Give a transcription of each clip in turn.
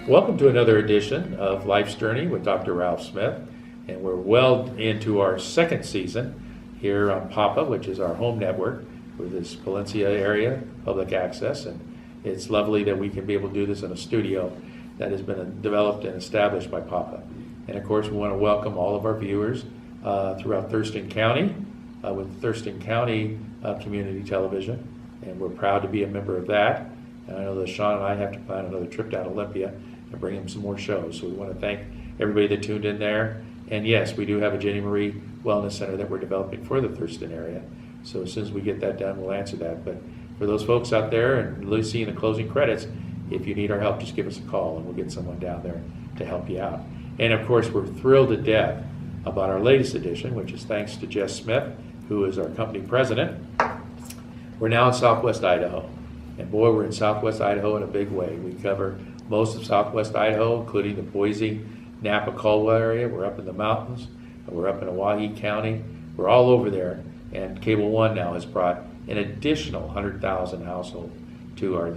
Welcome to another edition of Life's Journey with Dr. Ralph Smith, and we're well into our second season here on PAPA, which is our home network with this Peninsula area, public access, and it's lovely that we can be able to do this in a studio that has been developed and established by PAPA. And of course, we want to welcome all of our viewers throughout Thurston County with Thurston County Community Television, and we're proud to be a member of that. And I know that Sean and I have to plan another trip down to Olympia and bring him some more shows. So we want to thank everybody that tuned in there. And yes, we do have a Jenny Marie Wellness Center that we're developing for the Thurston area. So as soon as we get that done, we'll answer that. But for those folks out there, and Lucy in the closing credits, if you need our help, just give us a call and we'll get someone down there to help you out. And of course, we're thrilled to death about our latest edition, which is thanks to Jess Smith, who is our company president. We're now in Southwest Idaho. And boy, we're in Southwest Idaho in a big way. We cover most of Southwest Idaho, including the Boise, Napa, Caldwell area. We're up in the mountains. And we're up in Owyhee County. We're all over there. And Cable One now has brought an additional 100,000 households to our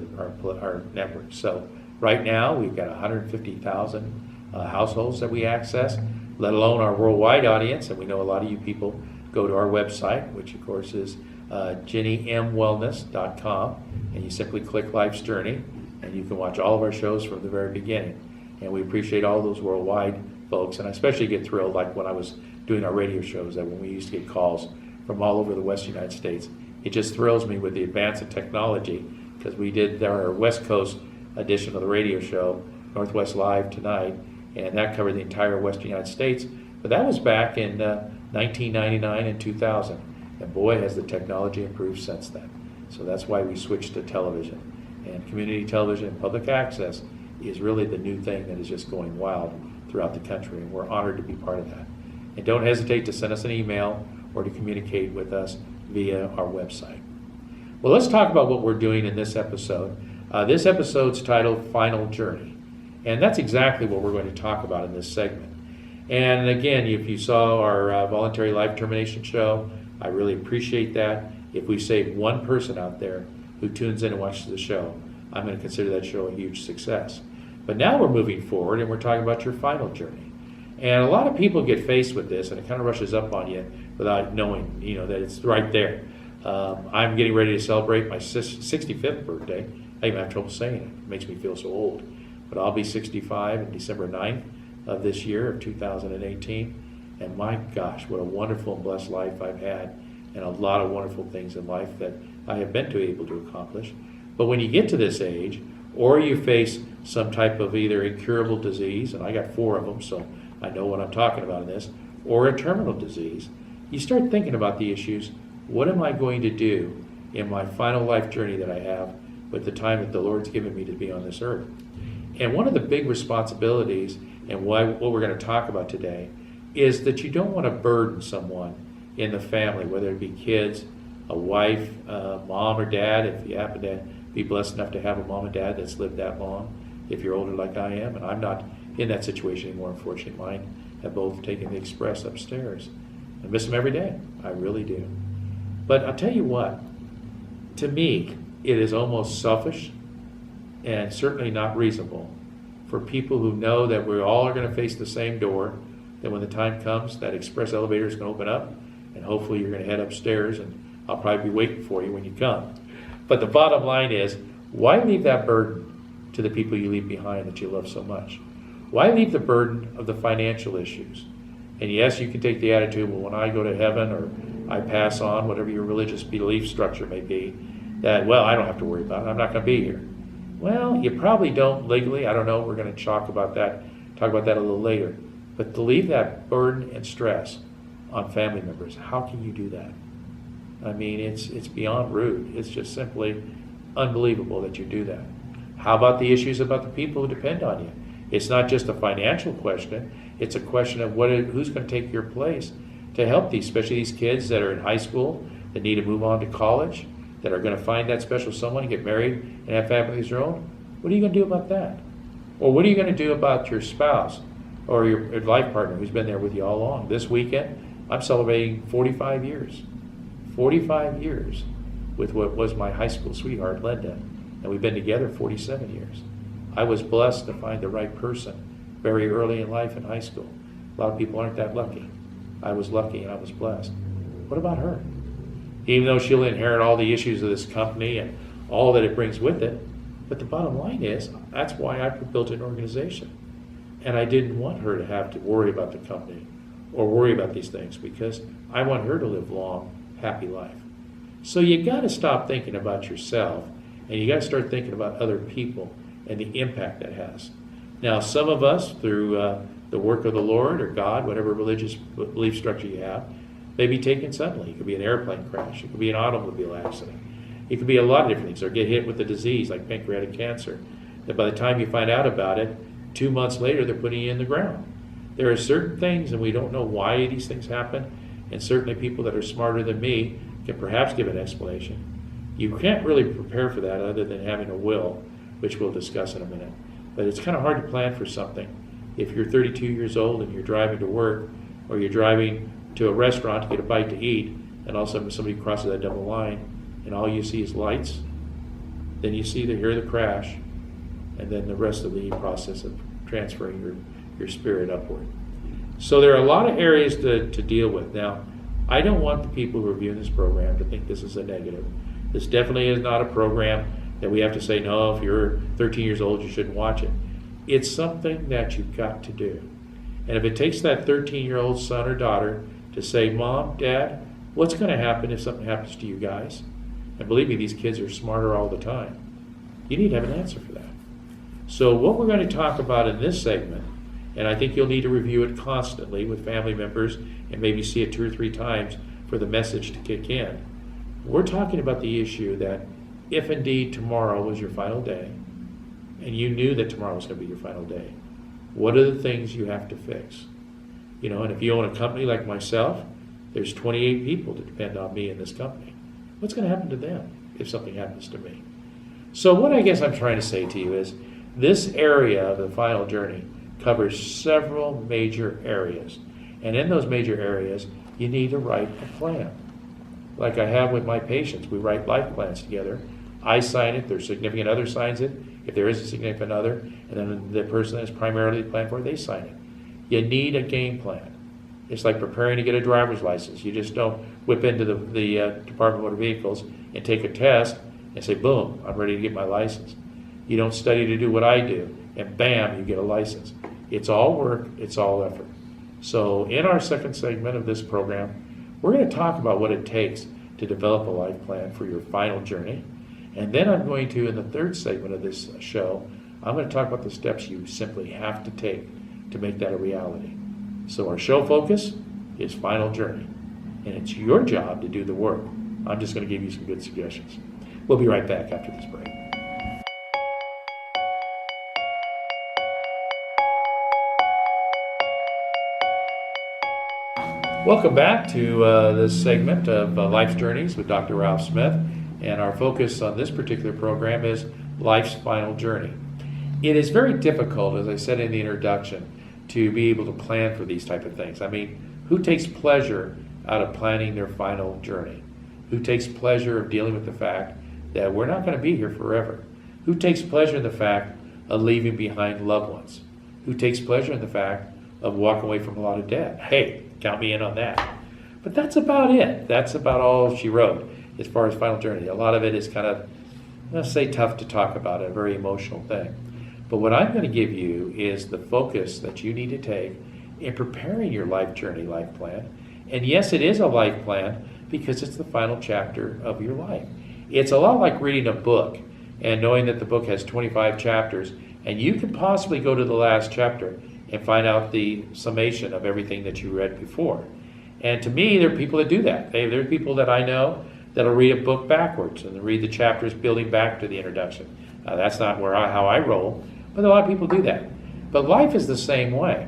network. So right now, we've got 150,000 households that we access, let alone our worldwide audience. And we know a lot of you people go to our website, which of course is jennymwellness.com, and you simply click Life's Journey, and you can watch all of our shows from the very beginning. And we appreciate all those worldwide folks, and I especially get thrilled like when I was doing our radio shows, that when we used to get calls from all over the West United States. It just thrills me with the advance of technology, because we did our West Coast edition of the radio show, Northwest Live Tonight, and that covered the entire Western United States. But that was back in 1999 and 2000. And boy, has the technology improved since then. So that's why we switched to television. And community television and public access is really the new thing that is just going wild throughout the country. And we're honored to be part of that. And don't hesitate to send us an email or to communicate with us via our website. Well, let's talk about what we're doing in this episode. This episode's titled Final Journey. And that's exactly what we're going to talk about in this segment. And again, if you saw our voluntary life termination show, I really appreciate that. If we save one person out there who tunes in and watches the show, I'm going to consider that show a huge success. But now we're moving forward and we're talking about your final journey. And a lot of people get faced with this and it kind of rushes up on you without knowing, that it's right there. I'm getting ready to celebrate my 65th birthday. I even have trouble saying it. It makes me feel so old. But I'll be 65 on December 9th of this year of 2018. And my gosh, what a wonderful and blessed life I've had, and a lot of wonderful things in life that I have been able to accomplish. But when you get to this age, or you face some type of either incurable disease, and I got 4 of them, so I know what I'm talking about in this, or a terminal disease, you start thinking about the issues. What am I going to do in my final life journey that I have with the time that the Lord's given me to be on this earth? And one of the big responsibilities, and what we're going to talk about today, is that you don't want to burden someone in the family, whether it be kids, a wife, mom or dad, if you happen to be blessed enough to have a mom and dad that's lived that long, if you're older like I am, and I'm not in that situation anymore, unfortunately. Mine have both taken the express upstairs. I miss them every day. I really do. But I'll tell you what, to me, it is almost selfish and certainly not reasonable for people who know that we all are going to face the same door, that when the time comes, that express elevator is going to open up, and hopefully you're going to head upstairs, and I'll probably be waiting for you when you come. But the bottom line is, why leave that burden to the people you leave behind that you love so much? Why leave the burden of the financial issues? And yes, you can take the attitude, well, when I go to heaven or I pass on, whatever your religious belief structure may be, that, well, I don't have to worry about it. I'm not going to be here. Well, you probably don't legally. I don't know. We're going to talk about that a little later. But to leave that burden and stress on family members, how can you do that? I mean, it's beyond rude. It's just simply unbelievable that you do that. How about the issues about the people who depend on you? It's not just a financial question. It's a question of who's going to take your place to help these, especially these kids that are in high school, that need to move on to college, that are going to find that special someone, get married, and have families of their own. What are you going to do about that? Or what are you going to do about your spouse or your life partner who's been there with you all along? This weekend, I'm celebrating 45 years. 45 years with what was my high school sweetheart, Linda. And we've been together 47 years. I was blessed to find the right person very early in life in high school. A lot of people aren't that lucky. I was lucky and I was blessed. What about her? Even though she'll inherit all the issues of this company and all that it brings with it, but the bottom line is, that's why I built an organization. And I didn't want her to have to worry about the company or worry about these things, because I want her to live a long, happy life. So you got to stop thinking about yourself, and you got to start thinking about other people and the impact that has. Now, some of us, through the work of the Lord or God, whatever religious belief structure you have, may be taken suddenly. It could be an airplane crash. It could be an automobile accident. It could be a lot of different things, or get hit with a disease like pancreatic cancer, that by the time you find out about it, 2 months later, they're putting you in the ground. There are certain things, and we don't know why these things happen, and certainly people that are smarter than me can perhaps give an explanation. You can't really prepare for that other than having a will, which we'll discuss in a minute. But it's kind of hard to plan for something. If you're 32 years old and you're driving to work, or you're driving to a restaurant to get a bite to eat, and all of a sudden somebody crosses that double line, and all you see is lights, then you hear the crash, and then the rest of the process of transferring your spirit upward. So there are a lot of areas to deal with. Now, I don't want the people who are viewing this program to think this is a negative. This definitely is not a program that we have to say, no, if you're 13 years old, you shouldn't watch it. It's something that you've got to do. And if it takes that 13-year-old son or daughter to say, Mom, Dad, what's going to happen if something happens to you guys? And believe me, these kids are smarter all the time. You need to have an answer for that. So what we're going to talk about in this segment, and I think you'll need to review it constantly with family members and maybe see it 2 or 3 times for the message to kick in. We're talking about the issue that if indeed tomorrow was your final day, and you knew that tomorrow was going to be your final day, what are the things you have to fix? And if you own a company like myself, there's 28 people that depend on me in this company. What's going to happen to them if something happens to me? So what I guess I'm trying to say to you is, this area of the final journey covers several major areas. And in those major areas, you need to write a plan. Like I have with my patients, we write life plans together. I sign it, their significant other signs it, if there is a significant other, and then the person that's primarily planned for it, they sign it. You need a game plan. It's like preparing to get a driver's license. You just don't whip into the Department of Motor Vehicles and take a test and say, boom, I'm ready to get my license. You don't study to do what I do, and bam, you get a license. It's all work, it's all effort. So in our second segment of this program, we're going to talk about what it takes to develop a life plan for your final journey. And then I'm going to, in the third segment of this show, I'm going to talk about the steps you simply have to take to make that a reality. So our show focus is final journey, and it's your job to do the work. I'm just going to give you some good suggestions. We'll be right back after this break. Welcome back to this segment of Life's Journeys with Dr. Ralph Smith, and our focus on this particular program is life's final journey. It is very difficult, as I said in the introduction, to be able to plan for these type of things. I mean, who takes pleasure out of planning their final journey? Who takes pleasure of dealing with the fact that we're not going to be here forever? Who takes pleasure in the fact of leaving behind loved ones? Who takes pleasure in the fact of walking away from a lot of debt? Hey, count me in on that. But that's about it. That's about all she wrote as far as final journey. A lot of it is kind of, let's say, tough to talk about, a very emotional thing. But what I'm going to give you is the focus that you need to take in preparing your life journey, life plan. And yes, it is a life plan because it's the final chapter of your life. It's a lot like reading a book and knowing that the book has 25 chapters, and you can possibly go to the last chapter and find out the summation of everything that you read before. And to me, there are people that do that. There are people that I know that'll read a book backwards and read the chapters building back to the introduction. That's not how I roll, but a lot of people do that. But life is the same way.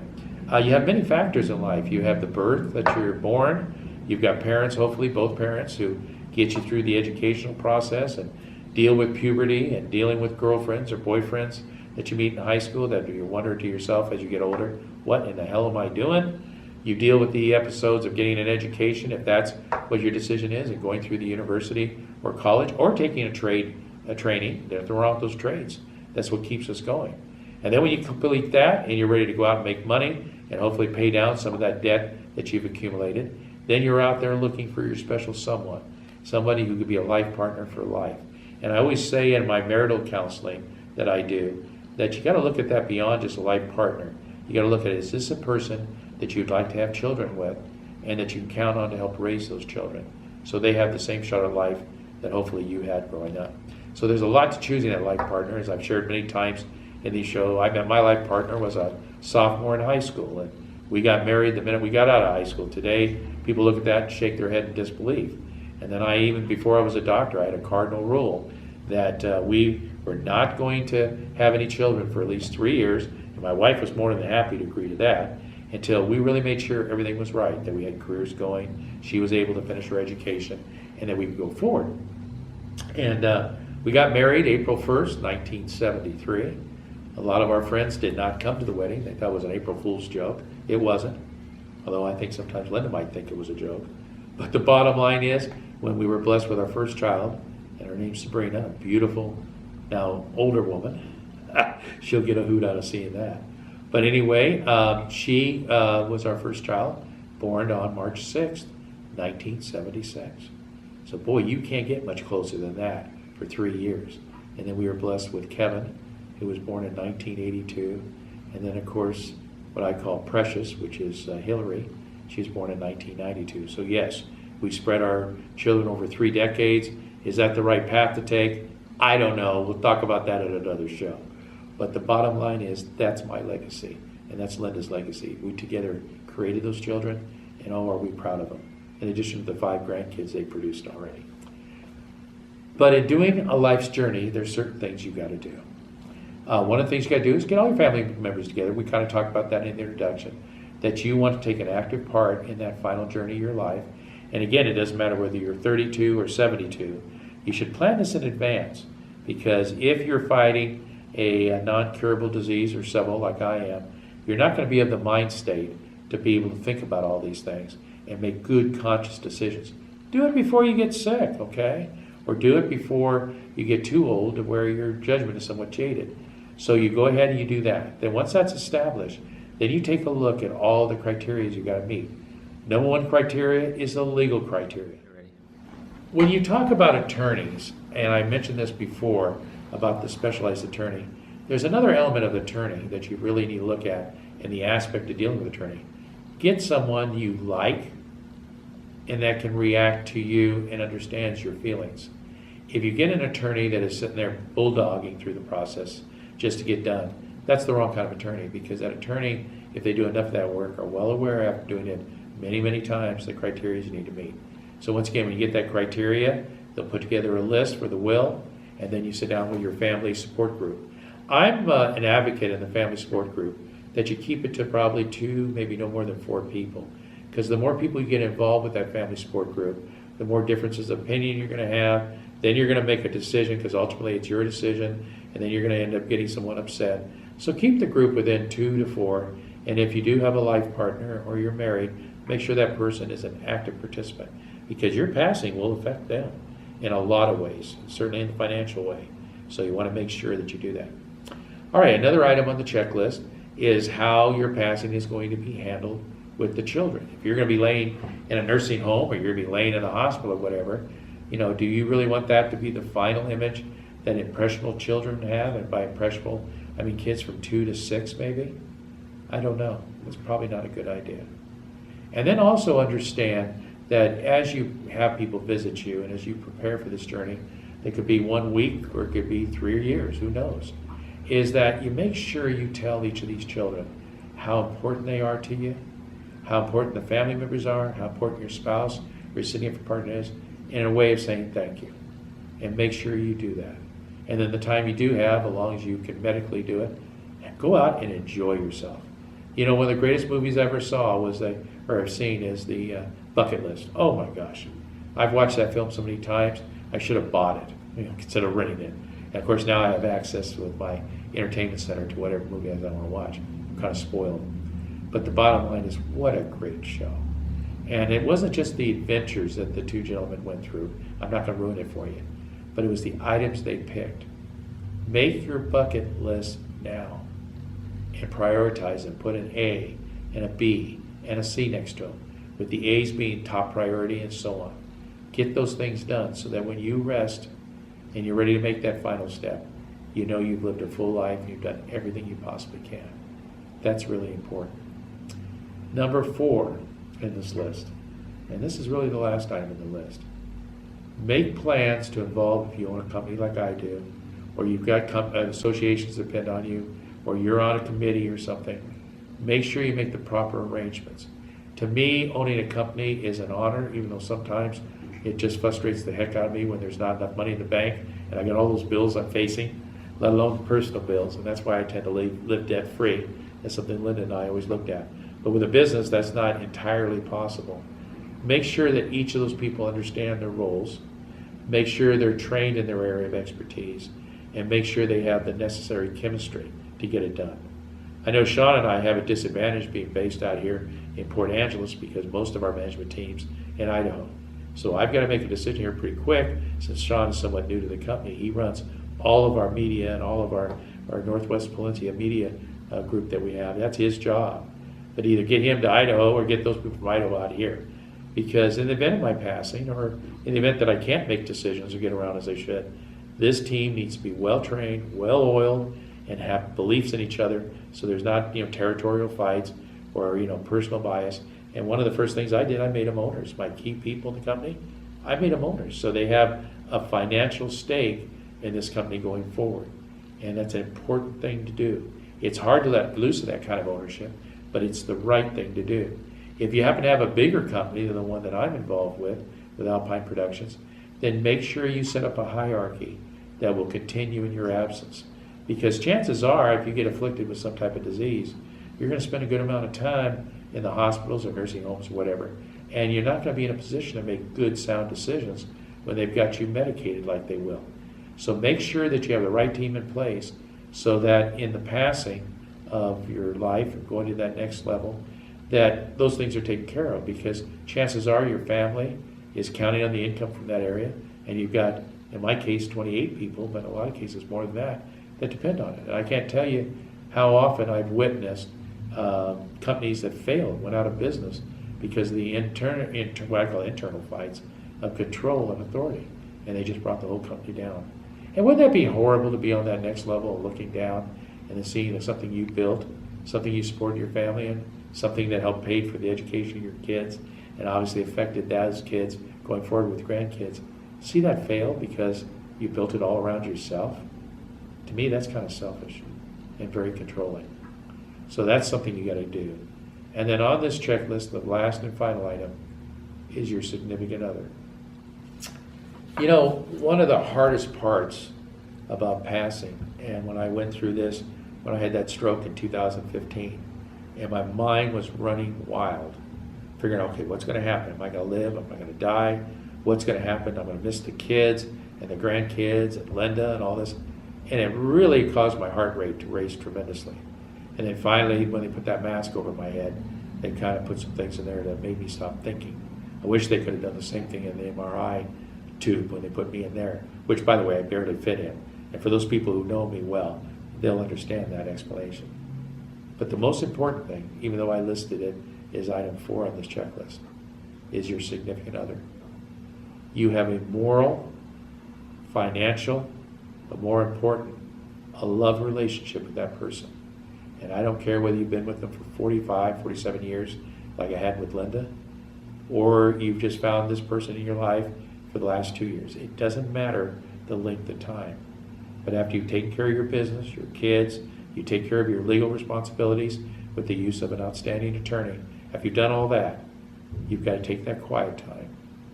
You have many factors in life. You have the birth that you're born. You've got parents, hopefully both parents, who get you through the educational process and deal with puberty and dealing with girlfriends or boyfriends that you meet in high school that you wonder to yourself as you get older, what in the hell am I doing? You deal with the episodes of getting an education, if that's what your decision is, and going through the university or college, or taking a training. There's nothing wrong with those trades. That's what keeps us going. And then when you complete that and you're ready to go out and make money and hopefully pay down some of that debt that you've accumulated, then you're out there looking for your special someone, somebody who could be a life partner for life. And I always say in my marital counseling that I do, that you got to look at that beyond just a life partner. You got to look at it, is this a person that you'd like to have children with and that you can count on to help raise those children so they have the same shot at life that hopefully you had growing up. So there's a lot to choosing that life partner, as I've shared many times in these shows. I met my life partner was a sophomore in high school, and we got married the minute we got out of high school. Today, people look at that and shake their head in disbelief. And then even before I was a doctor, I had a cardinal rule that we were not going to have any children for at least 3 years, and my wife was more than happy to agree to that, until we really made sure everything was right, that we had careers going, she was able to finish her education, and that we could go forward. And we got married April 1st, 1973. A lot of our friends did not come to the wedding. They thought it was an April Fool's joke. It wasn't, although I think sometimes Linda might think it was a joke. But the bottom line is, when we were blessed with our first child, and her name's Sabrina, a beautiful, now older woman, she'll get a hoot out of seeing that. But anyway, she was our first child, born on March 6th, 1976. So boy, you can't get much closer than that for 3 years. And then we were blessed with Kevin, who was born in 1982. And then, of course, what I call Precious, which is Hillary. She was born in 1992. So yes, we spread our children over 3 decades. Is that the right path to take? I don't know. We'll talk about that at another show. But the bottom line is, that's my legacy, and that's Linda's legacy. We together created those children, and oh, are we proud of them, in addition to the 5 grandkids they produced already. But in doing a life's journey, there's certain things you've got to do. One of the things you got to do is get all your family members together. We kind of talked about that in the introduction, that you want to take an active part in that final journey of your life. And again, it doesn't matter whether you're 32 or 72. You should plan this in advance, because if you're fighting a non-curable disease or several like I am, you're not going to be in the mind state to be able to think about all these things and make good conscious decisions. Do it before you get sick, okay? Or do it before you get too old to where your judgment is somewhat jaded. So you go ahead and you do that. Then once that's established, then you take a look at all the criteria you've got to meet. Number 1 criteria is the legal criteria. When you talk about attorneys, and I mentioned this before about the specialized attorney, there's another element of attorney that you really need to look at in the aspect of dealing with attorney. Get someone you like and that can react to you and understands your feelings. If you get an attorney that is sitting there bulldogging through the process just to get done, that's the wrong kind of attorney, because that attorney, if they do enough of that work, are well aware after doing it many, many times the criteria you need to meet. So once again, when you get that criteria, they'll put together a list for the will, and then you sit down with your family support group. I'm an advocate in the family support group that you keep it to probably 2, maybe no more than 4 people. Because the more people you get involved with that family support group, the more differences of opinion you're going to have. Then you're going to make a decision, because ultimately it's your decision, and then you're going to end up getting someone upset. So keep the group within 2 to 4, and if you do have a life partner or you're married, make sure that person is an active participant, because your passing will affect them in a lot of ways, certainly in the financial way. So you want to make sure that you do that. All right, another item on the checklist is how your passing is going to be handled with the children. If you're going to be laying in a nursing home, or you're going to be laying in a hospital or whatever, do you really want that to be the final image that impressionable children have? And by impressionable, I mean kids from 2 to 6 maybe? I don't know. It's probably not a good idea. And then also understand that as you have people visit you and as you prepare for this journey, it could be 1 week or it could be 3 years, who knows, is that you make sure you tell each of these children how important they are to you, how important the family members are, how important your spouse or your significant partner is, in a way of saying thank you. And make sure you do that. And then the time you do have, as long as you can medically do it, go out and enjoy yourself. One of the greatest movies I ever saw was have seen is the Bucket List. Oh my gosh. I've watched that film so many times, I should have bought it, instead of renting it. And of course now I have access with my entertainment center to whatever movie I want to watch. I'm kind of spoiled. But the bottom line is, what a great show. And it wasn't just the adventures that the 2 gentlemen went through. I'm not going to ruin it for you. But it was the items they picked Make your bucket list now and prioritize and put an A and a B and a C next to them, with the A's being top priority and so on. Get those things done so that when you rest and you're ready to make that final step, you know you've lived a full life and you've done everything you possibly can. That's really important. Number 4 in this list, and this is really the last item in the list. Make plans to involve, if you own a company like I do, or you've got associations that depend on you, or you're on a committee or something, make sure you make the proper arrangements. To me, owning a company is an honor, even though sometimes it just frustrates the heck out of me when there's not enough money in the bank and I got all those bills I'm facing, let alone the personal bills, and that's why I tend to live debt-free. That's something Linda and I always looked at. But with a business, that's not entirely possible. Make sure that each of those people understand their roles, make sure they're trained in their area of expertise, and make sure they have the necessary chemistry to get it done. I know Sean and I have a disadvantage being based out here in Port Angeles because most of our management team's in Idaho. So I've got to make a decision here pretty quick since Sean is somewhat new to the company. He runs all of our media and all of our Northwest Peninsula media group that we have. That's his job. But either get him to Idaho or get those people from Idaho out here. Because in the event of my passing, or in the event that I can't make decisions or get around as I should, this team needs to be well-trained, well-oiled, and have beliefs in each other so there's not territorial fights or personal bias. And one of the first things I did, I made them owners. My key people in the company, I made them owners. So they have a financial stake in this company going forward. And that's an important thing to do. It's hard to let loose of that kind of ownership, but it's the right thing to do. If you happen to have a bigger company than the one that I'm involved with Alpine Productions, then make sure you set up a hierarchy that will continue in your absence. Because chances are, if you get afflicted with some type of disease, you're going to spend a good amount of time in the hospitals or nursing homes or whatever, and you're not going to be in a position to make good, sound decisions when they've got you medicated like they will. So make sure that you have the right team in place so that in the passing of your life and going to that next level, that those things are taken care of, because chances are your family is counting on the income from that area, and you've got, in my case, 28 people, but in a lot of cases more than that depend on it. And I can't tell you how often I've witnessed companies that failed, went out of business because of the what I call internal fights of control and authority, and they just brought the whole company down. And wouldn't that be horrible to be on that next level of looking down and then seeing that something you built, something you supported your family in, something that helped pay for the education of your kids and obviously affected those kids going forward with grandkids, see that fail because you built it all around yourself? To me, that's kind of selfish and very controlling. So that's something you got to do. And then on this checklist, the last and final item is your significant other. One of the hardest parts about passing, and when I went through this, when I had that stroke in 2015, and my mind was running wild, figuring, okay, what's going to happen? Am I going to live? Am I going to die? What's going to happen? I'm going to miss the kids and the grandkids and Linda and all this. And it really caused my heart rate to race tremendously. And then finally, when they put that mask over my head, they kind of put some things in there that made me stop thinking. I wish they could have done the same thing in the MRI tube when they put me in there, which, by the way, I barely fit in. And for those people who know me well, they'll understand that explanation. But the most important thing, even though I listed it, is item 4 on this checklist, is your significant other. You have a moral, financial, but more important, a love relationship with that person. And I don't care whether you've been with them for 45, 47 years, like I had with Linda, or you've just found this person in your life for the last 2 years. It doesn't matter the length of time. But after you've taken care of your business, your kids, you take care of your legal responsibilities with the use of an outstanding attorney, after you've done all that, you've got to take that quiet time.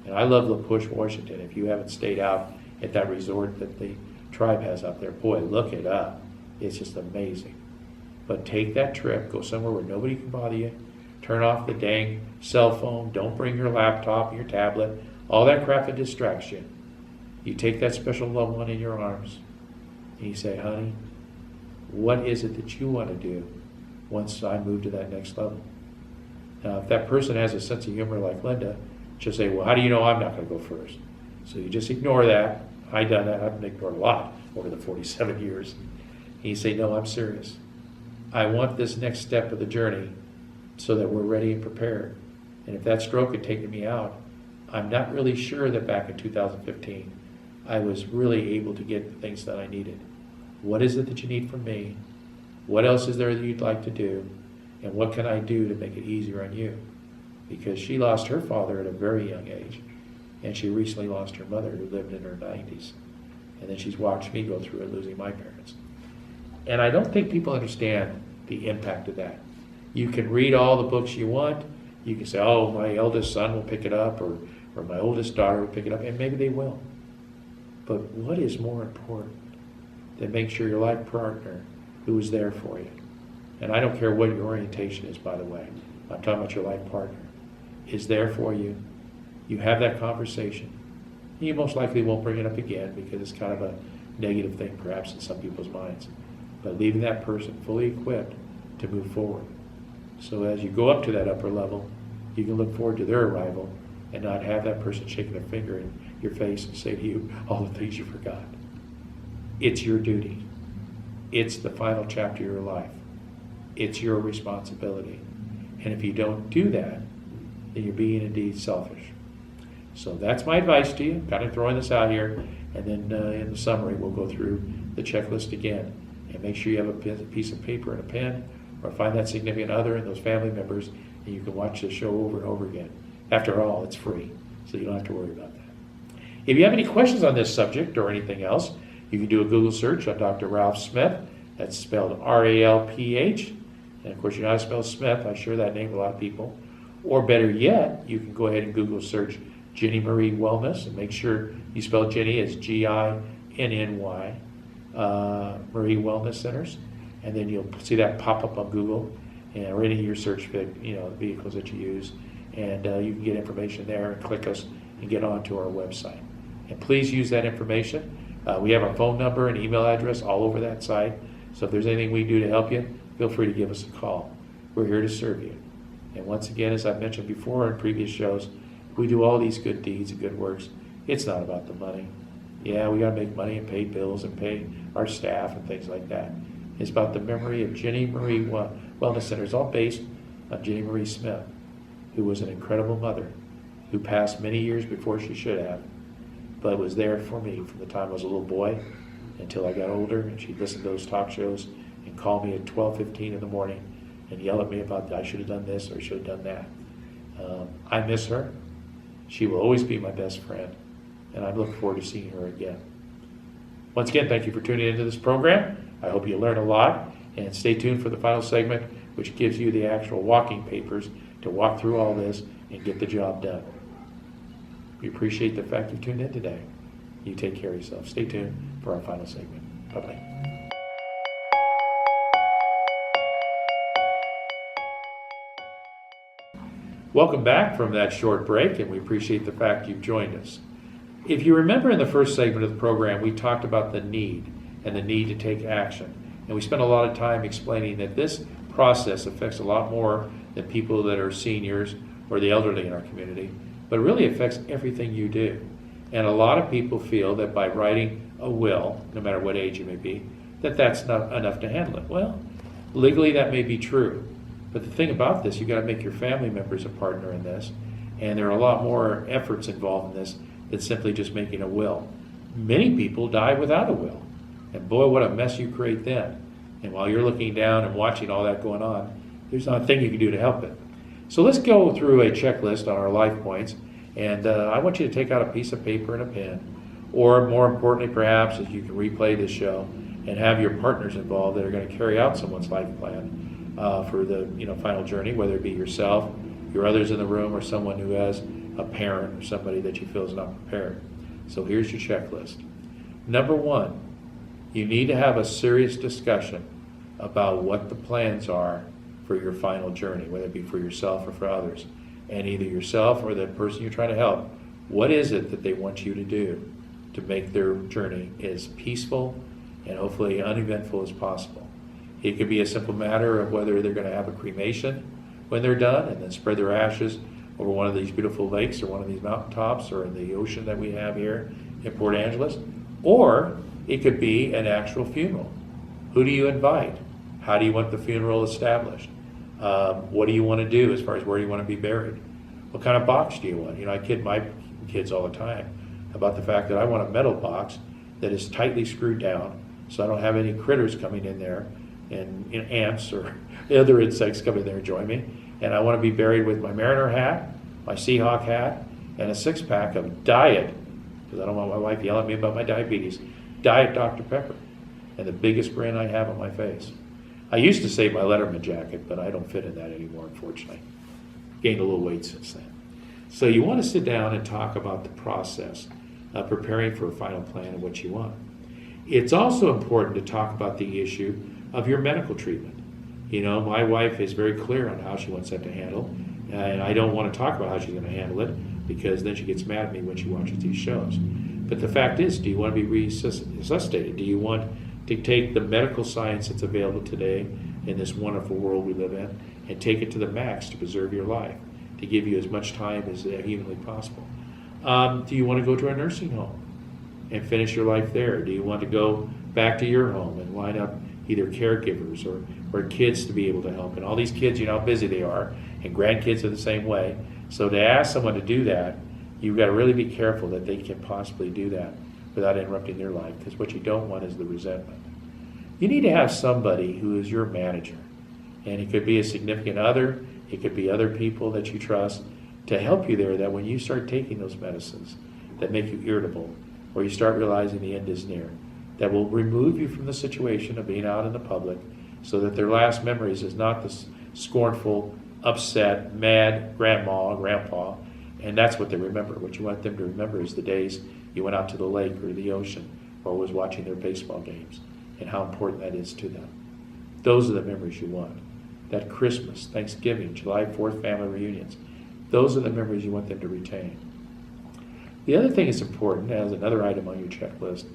And I love La Push, Washington. If you haven't stayed out at that resort that the tribe has up there, boy, look it up. It's just amazing. But take that trip, go somewhere where nobody can bother you, turn off the dang cell phone, don't bring your laptop, your tablet, all that crap that distracts you. You take that special loved one in your arms and you say, honey, what is it that you want to do once I move to that next level? Now, if that person has a sense of humor like Linda, she'll say, well, how do you know I'm not going to go first? So you just ignore that. I've done that. I've ignored a lot. over the 47 years. And you say, no, I'm serious. I want this next step of the journey so that we're ready and prepared. And if that stroke had taken me out, I'm not really sure that back in 2015, I was really able to get the things that I needed. What is it that you need from me? What else is there that you'd like to do? And what can I do to make it easier on you? Because she lost her father at a very young age, and she recently lost her mother, who lived in her 90s. And then she's watched me go through it, losing my parents. And I don't think people understand the impact of that. You can read all the books you want. You can say, oh, my eldest son will pick it up, or my oldest daughter will pick it up, and maybe they will. But what is more important than make sure your life partner who is there for you, and I don't care what your orientation is, by the way, I'm talking about your life partner, is there for you. You have that conversation. You most likely won't bring it up again because it's kind of a negative thing perhaps in some people's minds. But leaving that person fully equipped to move forward. So as you go up to that upper level, you can look forward to their arrival and not have that person shaking their finger in your face and say to you all the things you forgot. It's your duty. It's the final chapter of your life. It's your responsibility. And if you don't do that, then you're being indeed selfish. So that's my advice to you. Kind of throwing this out here. And then in the summary, we'll go through the checklist again. And make sure you have a piece of paper and a pen, or find that significant other and those family members, and you can watch the show over and over again. After all, it's free, so you don't have to worry about that. If you have any questions on this subject or anything else, you can do a Google search on Dr. Ralph Smith. That's spelled R-A-L-P-H. And of course, you know how to spell Smith. I share that name with a lot of people. Or better yet, you can go ahead and Google search Ginny Marie Wellness, and make sure you spell Ginny as G-I-N-N-Y, Marie Wellness Centers. And then you'll see that pop up on Google or any of your search vehicles that you use. And you can get information there and click us and get onto our website. And please use that information. We have our phone number and email address all over that site. So if there's anything we do to help you, feel free to give us a call. We're here to serve you. And once again, as I've mentioned before in previous shows, we do all these good deeds and good works. It's not about the money. Yeah, we got to make money and pay bills and pay our staff and things like that. It's about the memory of Ginny Marie Wellness Center. It's all based on Ginny Marie Smith, who was an incredible mother, who passed many years before she should have, but was there for me from the time I was a little boy until I got older, and she'd listen to those talk shows and call me at 12:15 in the morning and yell at me about I should have done this or I should have done that. I miss her. She will always be my best friend, and I look forward to seeing her again. Once again, thank you for tuning into this program. I hope you learn a lot, and stay tuned for the final segment, which gives you the actual walking papers to walk through all this and get the job done. We appreciate the fact you tuned in today. You take care of yourself. Stay tuned for our final segment. Bye-bye. Welcome back from that short break, and we appreciate the fact you've joined us. If you remember in the first segment of the program, we talked about the need and the need to take action. And we spent a lot of time explaining that this process affects a lot more than people that are seniors or the elderly in our community, but it really affects everything you do. And a lot of people feel that by writing a will, no matter what age you may be, that that's not enough to handle it. Well, legally that may be true. But the thing about this, you've got to make your family members a partner in this. And there are a lot more efforts involved in this than simply just making a will. Many people die without a will. And boy, what a mess you create then. And while you're looking down and watching all that going on, there's not a thing you can do to help it. So let's go through a checklist on our life points. And I want you to take out a piece of paper and a pen. Or more importantly, perhaps, if you can replay this show and have your partners involved that are going to carry out someone's life plan for the final journey, whether it be yourself, your others in the room, or someone who has a parent or somebody that you feel is not prepared. So here's your checklist. Number one, you need to have a serious discussion about what the plans are for your final journey, whether it be for yourself or for others. And either yourself or the person you're trying to help, what is it that they want you to do to make their journey as peaceful and hopefully uneventful as possible? It could be a simple matter of whether they're going to have a cremation when they're done and then spread their ashes over one of these beautiful lakes or one of these mountaintops or in the ocean that we have here in Port Angeles. Or It could be an actual funeral. Who do you invite? How do you want the funeral established? What do you want to do as far as where you want to be buried? What kind of box do you want? I kid my kids all the time about the fact that I want a metal box that is tightly screwed down so I don't have any critters coming in there and ants or other insects coming in there and join me. And I want to be buried with my Mariner hat, my Seahawk hat, and a 6-pack of Diet, because I don't want my wife yelling at me about my diabetes, Diet Dr. Pepper, and the biggest grin I have on my face. I used to say my Letterman jacket, but I don't fit in that anymore, unfortunately. Gained a little weight since then. So you want to sit down and talk about the process of preparing for a final plan and what you want. It's also important to talk about the issue of your medical treatment. My wife is very clear on how she wants that to handle, and I don't want to talk about how she's going to handle it because then she gets mad at me when she watches these shows. But the fact is, do you want to be resuscitated? Do you want to take the medical science that's available today in this wonderful world we live in and take it to the max to preserve your life, to give you as much time as humanly possible? Do you want to go to a nursing home and finish your life there? Do you want to go back to your home and line up either caregivers or kids to be able to help? And all these kids, how busy they are, and grandkids are the same way. So to ask someone to do that, you've got to really be careful that they can possibly do that without interrupting their life, because what you don't want is the resentment. You need to have somebody who is your manager, and it could be a significant other, it could be other people that you trust, to help you there, that when you start taking those medicines that make you irritable, or you start realizing the end is near, that will remove you from the situation of being out in the public, so that their last memories is not the scornful, upset, mad grandma or grandpa, and that's what they remember. What you want them to remember is the days you went out to the lake or the ocean or was watching their baseball games, and how important that is to them. Those are the memories you want. That Christmas, Thanksgiving, July 4th family reunions, those are the memories you want them to retain. The other thing that's important, as another item on your checklist,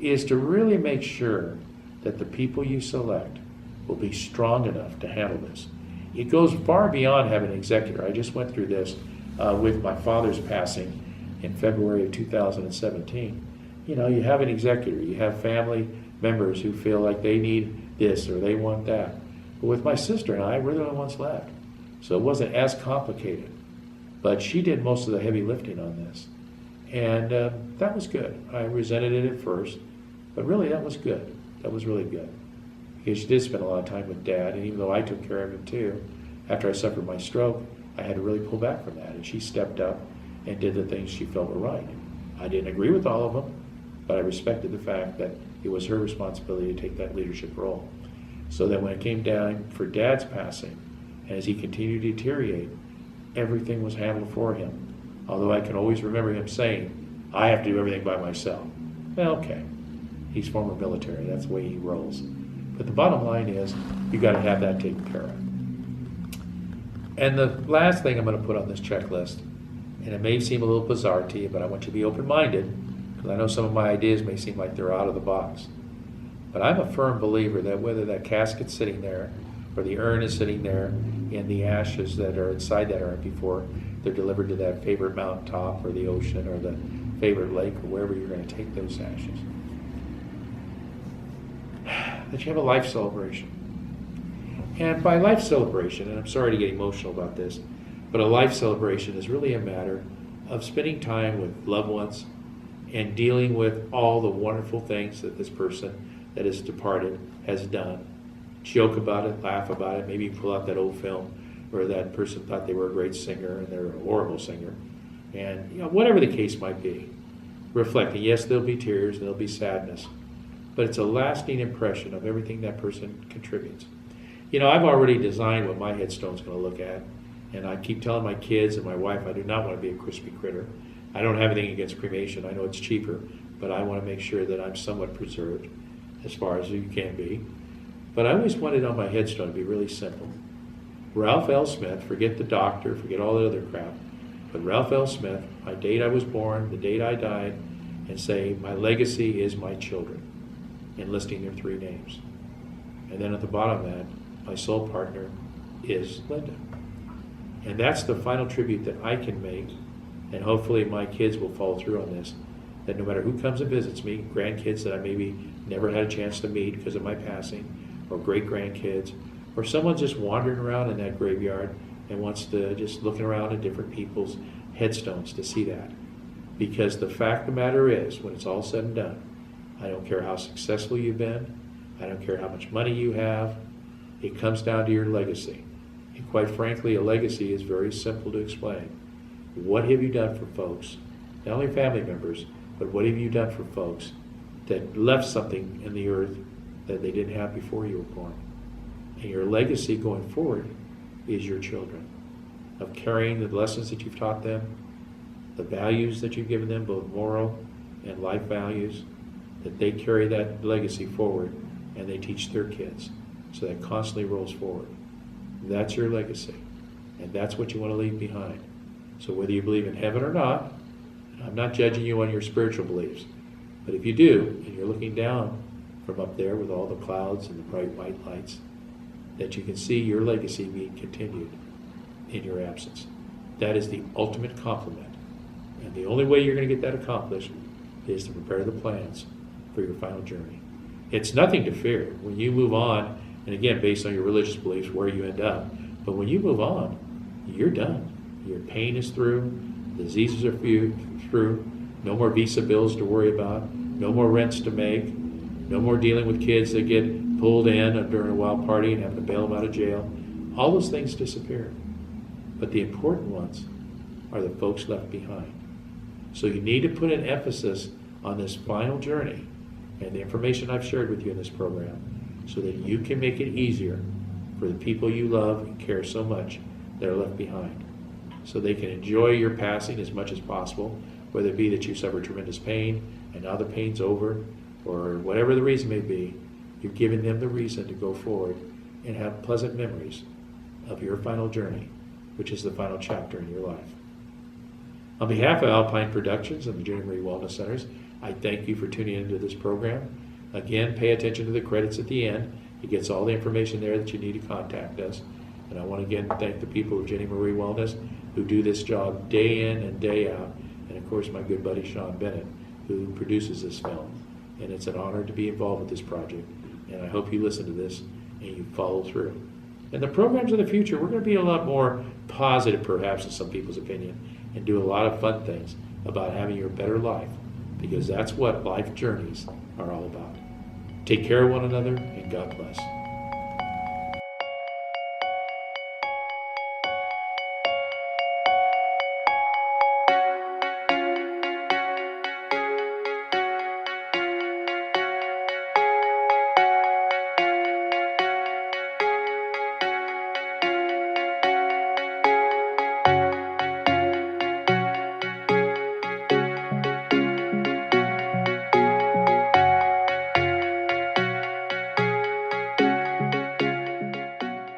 is to really make sure that the people you select will be strong enough to handle this. It goes far beyond having an executor. I just went through this with my father's passing in February of 2017. You have an executor, you have family members who feel like they need this or they want that. But with my sister and I, we're the only ones left. So it wasn't as complicated. But she did most of the heavy lifting on this. And that was good. I resented it at first, but really that was good. That was really good. Because she did spend a lot of time with Dad, and even though I took care of him too, after I suffered my stroke, I had to really pull back from that. And she stepped up and did the things she felt were right. I didn't agree with all of them, but I respected the fact that it was her responsibility to take that leadership role. So that when it came down for Dad's passing, and as he continued to deteriorate, everything was handled for him. Although I can always remember him saying, I have to do everything by myself. Well, okay. He's former military. That's the way he rolls. But the bottom line is, you got to have that taken care of. And the last thing I'm going to put on this checklist, and it may seem a little bizarre to you, but I want you to be open-minded, because I know some of my ideas may seem like they're out of the box. But I'm a firm believer that whether that casket's sitting there, or the urn is sitting there, and the ashes that are inside that urn before they're delivered to that favorite mountaintop, or the ocean, or the favorite lake, or wherever you're going to take those ashes, that you have a life celebration. And by life celebration, and I'm sorry to get emotional about this, but a life celebration is really a matter of spending time with loved ones and dealing with all the wonderful things that this person that is departed has done. Joke about it, laugh about it, maybe pull out that old film where that person thought they were a great singer and they're a horrible singer. And whatever the case might be, reflecting, yes, there'll be tears and there'll be sadness, but it's a lasting impression of everything that person contributes. I've already designed what my headstone's going to look at, and I keep telling my kids and my wife I do not want to be a crispy critter. I don't have anything against cremation. I know it's cheaper, but I want to make sure that I'm somewhat preserved as far as you can be. But I always wanted on my headstone to be really simple. Ralph L. Smith, forget the doctor, forget all the other crap, but Ralph L. Smith, my date I was born, the date I died, and say, my legacy is my children, and listing their 3 names. And then at the bottom of that, my soul partner is Linda. And that's the final tribute that I can make, and hopefully my kids will follow through on this, that no matter who comes and visits me, grandkids that I maybe never had a chance to meet because of my passing, or great-grandkids, or someone just wandering around in that graveyard and wants to just looking around at different people's headstones to see that. Because the fact of the matter is, when it's all said and done, I don't care how successful you've been, I don't care how much money you have, it comes down to your legacy. And quite frankly, a legacy is very simple to explain. What have you done for folks, not only family members, but what have you done for folks that left something in the earth that they didn't have before you were born? And your legacy going forward is your children, of carrying the lessons that you've taught them, the values that you've given them, both moral and life values, that they carry that legacy forward and they teach their kids. So that constantly rolls forward. That's your legacy. And that's what you want to leave behind. So whether you believe in heaven or not, I'm not judging you on your spiritual beliefs, but if you do, and you're looking down from up there with all the clouds and the bright white lights, that you can see your legacy being continued in your absence. That is the ultimate compliment. And the only way you're going to get that accomplished is to prepare the plans for your final journey. It's nothing to fear. When you move on, and again, based on your religious beliefs, where you end up, but when you move on, you're done. Your pain is through, diseases are through, no more visa bills to worry about, no more rents to make, no more dealing with kids that get pulled in during a wild party and having to bail them out of jail. All those things disappear. But the important ones are the folks left behind. So you need to put an emphasis on this final journey and the information I've shared with you in this program so that you can make it easier for the people you love and care so much that are left behind, so they can enjoy your passing as much as possible, whether it be that you suffered tremendous pain and now the pain's over, or whatever the reason may be. You've given them the reason to go forward and have pleasant memories of your final journey, which is the final chapter in your life. On behalf of Alpine Productions and the Jenny Marie Wellness Centers, I thank you for tuning into this program. Again, pay attention to the credits at the end. It gets all the information there that you need to contact us. And I want to again thank the people of Jenny Marie Wellness who do this job day in and day out. And of course, my good buddy Sean Bennett, who produces this film. And it's an honor to be involved with this project. And I hope you listen to this and you follow through. And the programs of the future, we're going to be a lot more positive, perhaps, in some people's opinion, and do a lot of fun things about having your better life, because that's what life journeys are all about. Take care of one another, and God bless.